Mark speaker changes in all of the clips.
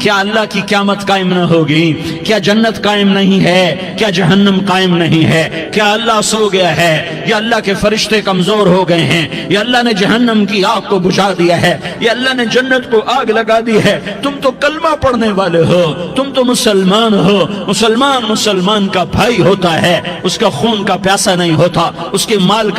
Speaker 1: کیا اللہ کی قیامت قائم نہ ہوگی؟ کیا جنت قائم نہیں ہے؟ کیا جہنم قائم نہیں ہے؟ کیا اللہ سو گیا ہے؟ یا اللہ کے فرشتے کمزور ہو گئے ہیں؟ یا اللہ نے جہنم کی آگ کو بجھا دیا ہے؟ یا اللہ نے جنت کو آگ لگا دی ہے؟ تم تو کلمہ پڑھنے والے ہو، تم تو مسلمان ہو۔ مسلمان کا بھائی ہوتا ہے، اس کا خون کا پیاسا نہیں ہوتا، اس کے مال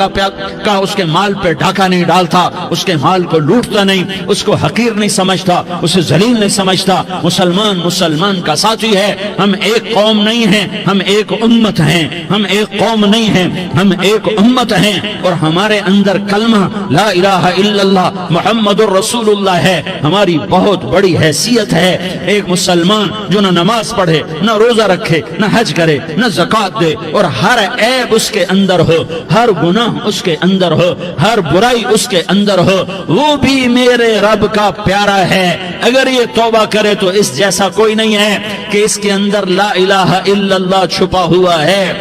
Speaker 1: اس کے مال پہ ڈھاکہ نہیں ڈالتا، اس کے مال کو لوٹتا نہیں، اس کو حقیر نہیں سمجھتا، اسے ذلیل نہیں سمجھتا۔ مسلمان کا ساتھی ہے۔ ہم ایک قوم نہیں ہیں، ہم ایک امت ہیں۔ ہم ایک قوم نہیں ہیں، ہم ایک امت ہیں، اور ہمارے اندر کلمہ لا الہ الا اللہ محمد الرسول اللہ ہے۔ ہماری بہت بڑی حیثیت ہے۔ ایک مسلمان جو نہ نماز پڑھے، نہ روزہ رکھے، نہ حج کرے، نہ زکوٰۃ دے، اور ہر عیب اس کے اندر ہو، ہر گناہ اس کے اندر ہو، ہر برائی اس کے اندر ہو، وہ بھی میرے رب کا پیارا ہے۔ اگر یہ توبہ کرے تو اس جیسا کوئی نہیں ہے کہ اس کے اندر لا الہ الا اللہ چھپا ہوا ہے۔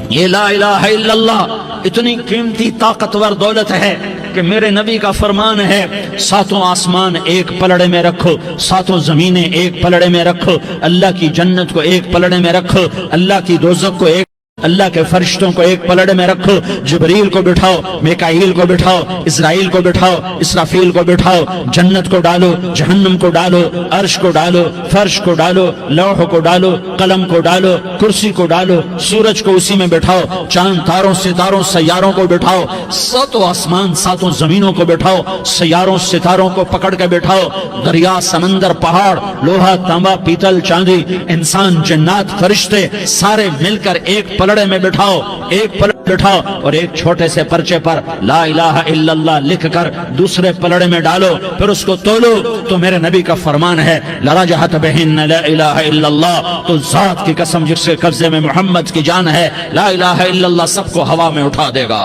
Speaker 1: یہ لا الہ الا اللہ اتنی قیمتی طاقتور دولت ہے کہ میرے نبی کا فرمان ہے، ساتوں آسمان ایک پلڑے میں رکھو، ساتوں زمینیں ایک پلڑے میں رکھو، اللہ کی جنت کو ایک پلڑے میں رکھو، اللہ کی دوزخ کو ایک، اللہ کے فرشتوں کو ایک پلڑے میں رکھو، جبریل کو بٹھاؤ، میکائیل کو بٹھاؤ، اسرائیل کو بٹھاؤ، اسرافیل کو بٹھاؤ، جنت کو ڈالو، جہنم کو ڈالو، عرش کو ڈالو، فرش کو ڈالو، لوح کو ڈالو، قلم کو ڈالو، کرسی کو ڈالو، سورج کو اسی میں بٹھاؤ، چاند تاروں ستاروں سیاروں کو بٹھاؤ، ساتوں آسمان ساتوں زمینوں کو بٹھاؤ، سیاروں ستاروں کو پکڑ کے بٹھاؤ، دریا سمندر پہاڑ لوہا تانبا پیتل چاندی انسان جنات فرشتے سارے مل کر ایک پلڑے میں بٹھاؤ، ایک پلڑے بٹھاؤ، اور ایک چھوٹے سے پرچے پر لا الہ الا اللہ لکھ کر دوسرے پلڑے میں ڈالو، پھر اس کو تولو تو میرے نبی کا فرمان ہے لرجحت بہن لا الہ الا اللہ، تو ذات کی قسم جس کے قبضے میں محمد کی جان ہے، لا الہ الا اللہ سب کو ہوا میں اٹھا دے گا۔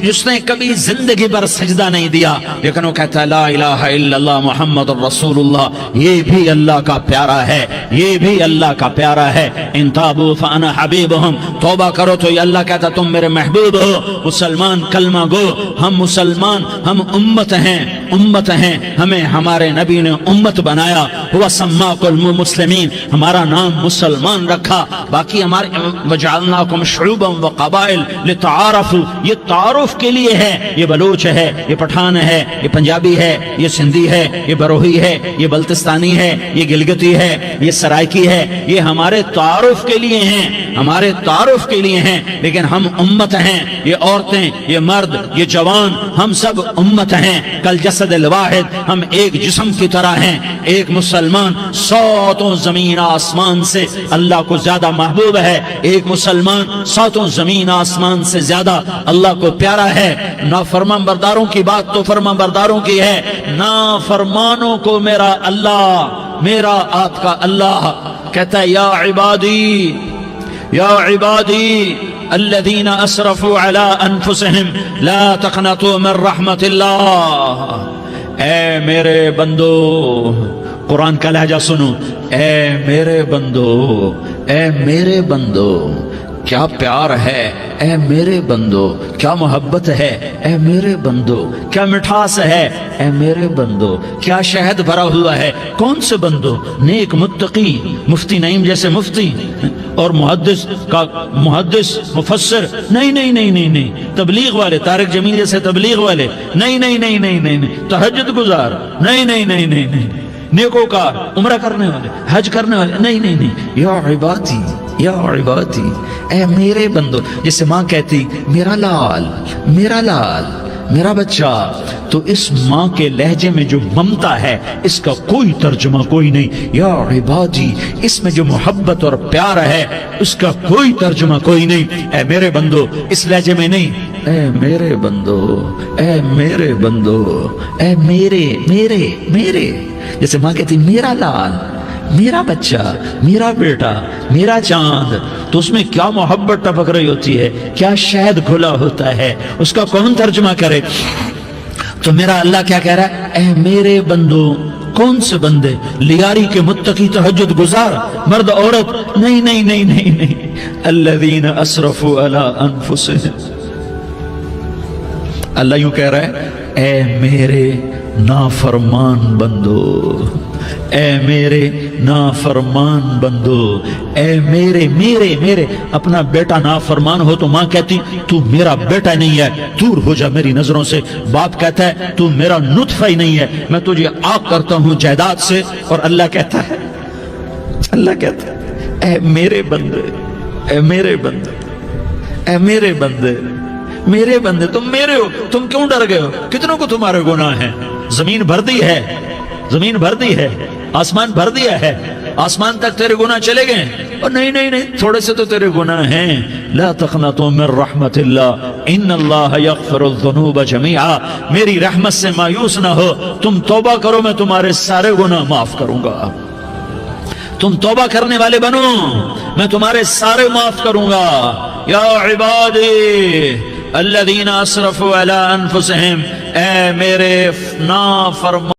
Speaker 1: جس نے کبھی زندگی پر سجدہ نہیں دیا لیکن وہ کہتا ہے لا الہ الا اللہ محمد الرسول اللہ، یہ بھی اللہ کا پیارا ہے، یہ بھی اللہ کا پیارا ہے۔ ان تابوا فانا حبیبہم، توبہ کرو تو یہ اللہ کہتا تم میرے محبوب ہو۔ مسلمان کلمہ گو، ہم مسلمان، ہم امت ہیں، امت ہیں، ہمیں ہمارے نبی نے امت بنایا، ہوا سماکم المسلمین، ہمارا نام مسلمان رکھا، باقی ہمارے وجعلناکم شعوبا وقبائل لتعارفوا، یہ تعارف کے لیے ہے، یہ بلوچ ہے، یہ پٹھان ہے، یہ پنجابی ہے، یہ سندھی ہے، یہ بروہی ہے، یہ بلتستانی ہے، یہ گلگتی ہے، یہ سرائکی ہے، یہ ہمارے تعارف کے لیے ہیں، ہمارے تعارف کے لیے ہیں، لیکن ہم امت ہیں، یہ عورتیں، یہ مرد، یہ جوان، ہم سب امت ہیں، کل جسد الواحد، ہم ایک جسم کی طرح ہیں۔ ایک مسلمان ساتوں زمین آسمان سے اللہ کو زیادہ محبوب ہے، ایک مسلمان ساتوں زمین آسمان سے زیادہ اللہ کو پیارا ہے۔ نافرمان برداروں کی بات تو فرمان برداروں کی ہے، نافرمانوں کو میرا اللہ، میرا آپ کا اللہ کہتا ہے یا عبادی، یا عبادی الذین اسرفوا علی انفسہم لا تقنطوا من رحمت اللہ، اے میرے بندو، قرآن کا لہجہ سنو، اے میرے بندو، اے میرے بندو، کیا پیار ہے، اے میرے بندو، کیا محبت ہے، اے میرے بندو، کیا مٹھاس ہے، اے میرے بندو، کیا شہد بھرا ہوا ہے۔ کون سے بندو؟ نیک متقی، مفتی نعیم جیسے مفتی اور محدث مفسر، نہیں نہیں نہیں نہیں نہیں، تبلیغ والے طارق جمیل جیسے تبلیغ والے، نہیں نہیں نہیں نہیں نہیں، تہجد گزار، نہیں نہیں نہیں نہیں نہیں، نیکوکار، عمرہ کرنے والے، حج کرنے والے، نہیں نہیں نہیں، یا عبادی، یا عبادی، اے میرے بندو، جسے ماں کہتی میرا لال، میرا لال، میرا بچہ، تو اس ماں کے لہجے میں جو ممتا ہے اس کا کوئی ترجمہ کوئی نہیں۔ یا عبادی، اس میں جو محبت اور پیار ہے اس کا کوئی ترجمہ کوئی نہیں۔ اے میرے بندو، اس لہجے میں نہیں، اے میرے بندو، اے میرے بندو، اے میرے میرے میرے، جیسے ماں کہتی میرا لال، میرا بچہ، میرا بیٹا، میرا چاند، تو اس میں کیا محبت ٹپک رہی ہوتی ہے، کیا شہد کھلا ہوتا ہے، اس کا کون ترجمہ کرے؟ تو میرا اللہ کیا کہہ رہا ہے؟ اے میرے بندو، کون سے بندے؟ لیاری کے متقی، تہجد گزار، مرد عورت، نہیں نہیں نہیں نہیں نہیں، الذین اسرفوا علی انفسہم، اللہ یوں کہہ رہا ہے اے میرے نافرمان بندو، اے میرے نافرمان بندو، اے میرے میرے میرے اپنا بیٹا نافرمان ہو تو ماں کہتی تو میرا بیٹا نہیں ہے، دور ہو جا میری نظروں سے۔ باپ کہتا ہے تو میرا نطفہ ہی نہیں ہے، میں تجھے عاق کرتا ہوں جائیداد سے۔ اور اللہ کہتا ہے اے میرے بندے، اے میرے بندے، اے میرے بندے، میرے بندے تم میرے ہو، تم کیوں ڈر گئے ہو؟ کتنوں کو تمہارے گناہ ہیں؟ زمین بھر دی ہے، زمین بھر دی ہے، آسمان بھر دیا ہے، آسمان تک تیرے گناہ چلے گئے؟ اور نہیں تھوڑے سے تو تیرے گناہ ہیں۔ لا تقنطوا من رحمت اللہ ان اللہ یغفر الذنوب جميعا، میری رحمت سے مایوس نہ ہو، تم توبہ کرو میں تمہارے سارے گناہ معاف کروں گا۔ تم توبہ کرنے والے بنو، میں تمہارے سارے معاف کروں گا۔ یا عبادی الذین اسرفوا علی انفسہم، اے میرے نافرمان